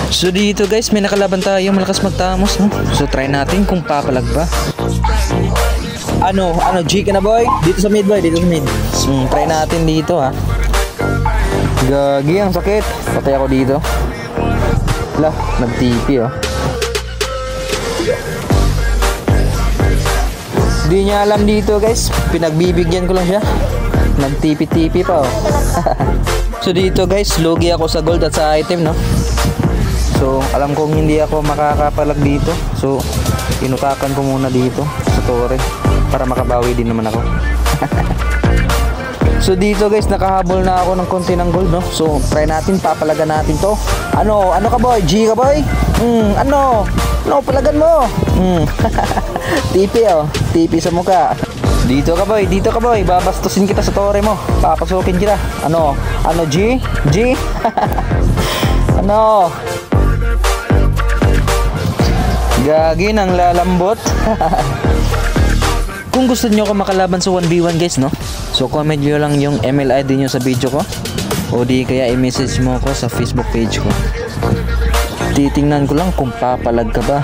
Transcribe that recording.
So dito guys, may nakalaban tayo, malakas magtamos, no? So try natin kung papalag ba. Ano, G ka na boy? Dito sa mid boy, dito sa mid. Try natin dito ha. Gagi, ang sakit. Patay ako dito. Wala, nag-TP oh. Hindi niya alam dito guys, pinagbibigyan ko lang siya. Nag-TP-TP pa oh. So dito guys, lugi ako sa gold at sa item, no? So alam kong hindi ako makakapalag dito. So inutakan ko muna dito sa torre para makabawi din naman ako. So dito guys, nakahabol na ako ng konti ng gold, no? So try natin, papalagan natin to. Ano ka boy? G ka boy? Ano, palagan mo. TP oh, TP sa mukha. Dito ka boy, babastusin kita sa torre mo. Papasukin kita. Ano G? Ano? Gagi ng lalambot. Kung gusto niyo ko makalaban sa 1v1 guys, no? So comment nyo lang yung ML ID nyo sa video ko, o di kaya i-message mo ko sa Facebook page ko. Titingnan ko lang kung papalag ka ba.